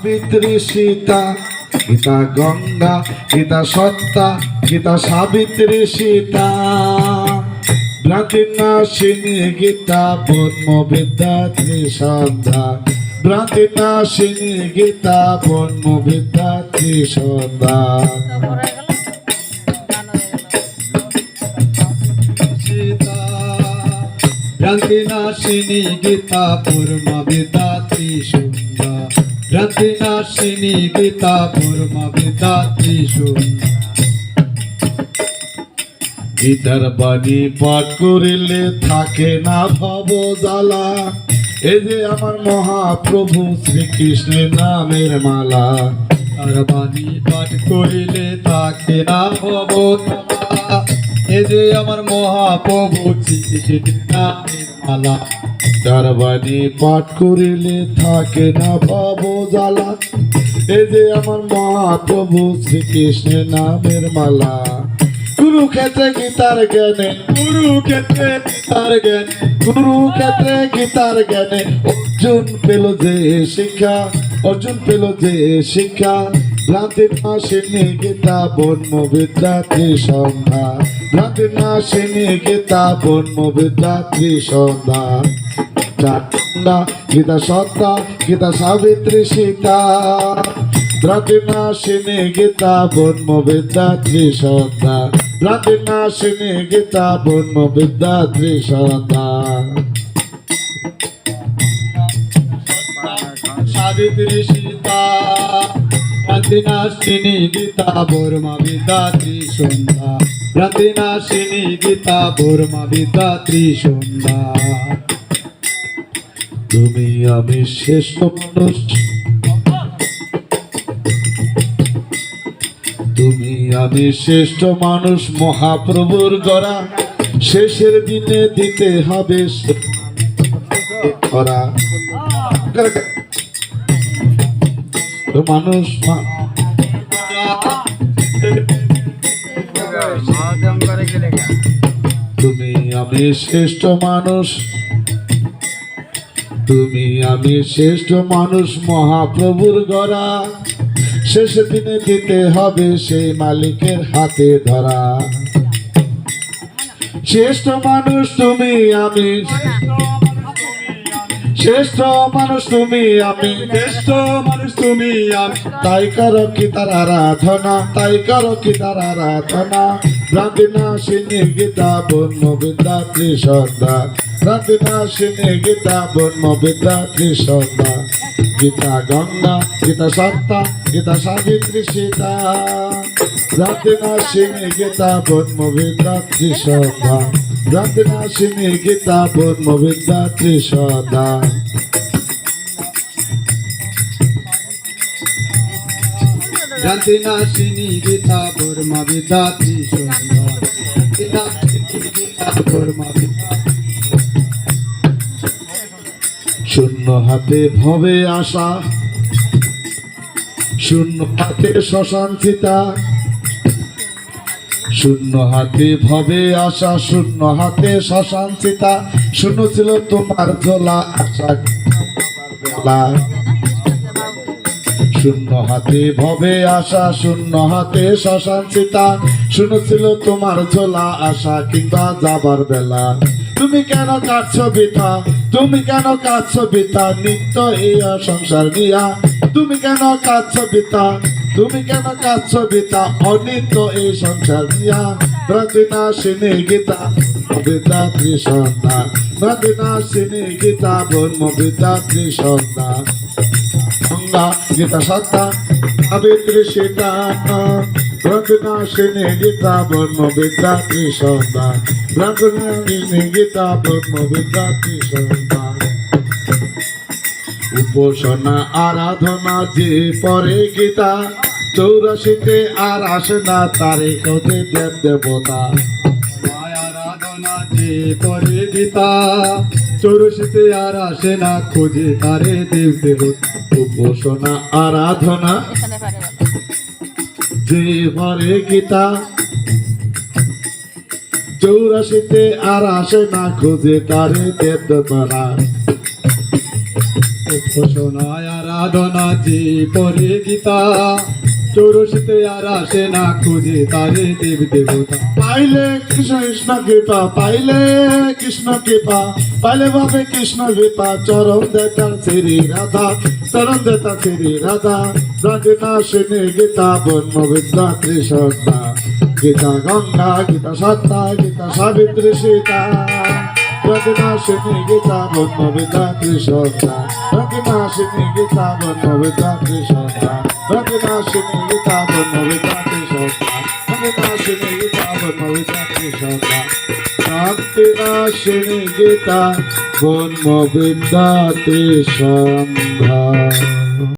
সাবিত্রী সীতা, গীতা গঙ্গা, গীতা সত্তা, গীতা সাবিত্রী সীতা। ভ্রান্তিনাশিনী গীতা ব্রহ্মবিদ্যা ত্রিসন্ধ্যা, ভ্রান্তিনাশিনী গীতা ব্রহ্মবিদ্যা ত্রিসন্ধ্যা। ভ্রান্তিনাশিনী গীতা ব্রহ্মবিদ্যা ত্রিসন্ধ্যা, ভ্রান্তিনাশিনী গীতা ব্রহ্মবিদ্যা ত্রিসন্ধ্যা। গীতার বাণী পাঠ করিলে থাকে না ভব জ্বালা, এই যে আমার মহাপ্রভু শ্রীকৃষ্ণের নামের মালা। আর বাণী পাঠ করিলে থাকে না ভব জ্বালা, এ যে আমার মহাপ্রভু শ্রীকৃষ্ণের নামের মালা। তার বাণী পাঠ করিলে থাকে না ভব জ্বালা, এই যে আমার মহাপ্রভু শ্রীকৃষ্ণের নামের মালা। কুরুক্ষেত্রে গীতার জ্ঞানে, কুরুক্ষেত্রে গীতার জ্ঞান, কুরুক্ষেত্রে গীতার জ্ঞানে অর্জুন পেল যে শিক্ষা, অর্জুন পেল যে শিক্ষা। ভ্রান্তিনাশিনী গীতা ব্রহ্মবিদ্যা ত্রিসন্ধ্যা, ভ্রান্তিনাশিনী গীতা ব্রহ্মবিদ্যা ত্রিসন্ধ্যা। গীতা গীতা সত্তা, গীতা সাবিত্রী সীতা, ভ্রান্তিনাশিনী গীতা ব্রহ্মবিদ্যা ত্রিসন্ধ্যা, ভ্রান্তিনাশিনী গীতা ব্রহ্মবিদ্যা ত্রিসন্ধ্যা। সাবিত্রী সীতা, ভ্রান্তিনাশিনী গীতা ব্রহ্মবিদ্যা ত্রিসন্ধ্যা, ভ্রান্তিনাশিনী গীতা ব্রহ্মবিদ্যা ত্রিসন্ধ্যা। তুমি আমি শ্রেষ্ঠ মানুষ, তুমি আমি শ্রেষ্ঠ মানুষ মহাপ্রভুর গড়া, শেষের দিনে দিতে হবে ধরা। তো মানুষ তুমি আমি শ্রেষ্ঠ মানুষ, তুমি আমি শ্রেষ্ঠ মানুষ মহাপ্রভুর গড়া, শেষ দিনে দিতে হবে সেই মালিকের হাতে ধরা। শ্রেষ্ঠ মানুষ তুমি আমি, শ্রেষ্ঠ মানুষ তুমি আমি, শ্রেষ্ঠ মানুষ তুমি আমি, তাই করো কি তার আরাধনা, তাই করো কি তার আরাধনা। ভ্রান্তিনাশিনী গীতা ব্রহ্মবিদ্যা ত্রিসন্ধ্যা, ভ্রান্তিনাশিনী গীতা ব্রহ্মবিদ্যা ত্রিসন্ধ্যা। গীতা গঙ্গা, গীতা সত্তা, গীতা সাবিত্রী সীতা, ভ্রান্তিনাশিনী গীতা ব্রহ্মবিদ্যা ত্রিসন্ধ্যা, ভ্রান্তিনাশিনী গীতা ব্রহ্মবিদ্যা ত্রিসন্ধ্যা। ভ্রান্তিনাশিনী গীতা ব্রহ্মবিদ্যা ত্রিসন্ধ্যা, গীতা ব্রহ্মবিদ্যা। শূন্য হাতে ভবে আসা, শূন্য হাতে শ্মশান চিতা, শূন্য হাতে ভবে আসা, শূন্য হাতে শ্মশান চিতা। শূন্য ছিল তোমার ঝোলা আশা বেলা, শূন্য হাতে ভবে আসা, শূন্য হাতে শ্মশান চিতা। শূন্য ছিল তোমার ঝোলা আশা কিংবা যাবার বেলা। তুমি কেন কাঁদছো বৃথা, তুমি কেন কাঁদছো বৃথা, নিত্য এই সংসার নিয়া। তুমি কেন কাঁদছো বৃথা, তুমি কেন কাঁদছো বৃথা, অনিত্য এই সংসার নিয়া। ভ্রান্তিনাশিনী গীতা ব্রহ্মবিদ্যা ত্রিসন্ধ্যা, ভ্রান্তিনাশিনী গীতা ব্রহ্মবিদ্যা ত্রিসন্ধ্যা। গঙ্গা গীতা সত্তা সাবিত্রী সীতা, ভ্রান্তিনাশিনী গীতা ব্রহ্মবিদ্যা ত্রিসন্ধ্যা, ভ্রান্তিনাশিনী গীতা ব্রহ্মবিদ্যা ত্রিসন্ধ্যা। উপাসনা আরাধনা যে পরে গীতা, 84তে আর আসে না তারে খোঁজে দেব দেবতা। আরাধনা যে করে গীতা, 84তে আর আসে না খোঁজে তারে দেব দেবতা। উপাসনা আরাধনা যে পরে গীতা, 84তে আর আসে না খোঁজে তারে দেব দেবতা। উপাসনায় আরাধনা যে পরে গীতা চৌরসিতে আর আসে না খুঁজে তারে দেব দেবতা। পাইলে কৃষ্ণ কৃষ্ণ কৃপা, পাইলে কৃষ্ণ কৃপা, পাইলে ভাবে কৃষ্ণ কৃপা, চরণ দেতা শ্রী রাধা, চরণ দেতা শ্রী রাধা, ব্রজনাশিনী গীতা ব্রহ্ম বিদ্যা ত্রিশক্তা, গীতা গঙ্গা, গীতা সত্তা, গীতা সাবিত্রী সীতা, ব্রজনাশিনী গীতা ব্রহ্ম বিদ্যা ত্রিশক্তা, ব্রজনাশিনী গীতা ব্রহ্ম বিদ্যা ত্রিশক্তা, ব্রজনাশিনী গীতা ব্রহ্ম বিদ্যা ত্রিশক্তা, ব্রজনাশিনী গীতা ব্রহ্ম বিদ্যা ত্রিশক্তা, শান্তিনাশিনী গীতা ব্রহ্ম বিদ্যা ত্রিসন্ধ্যা।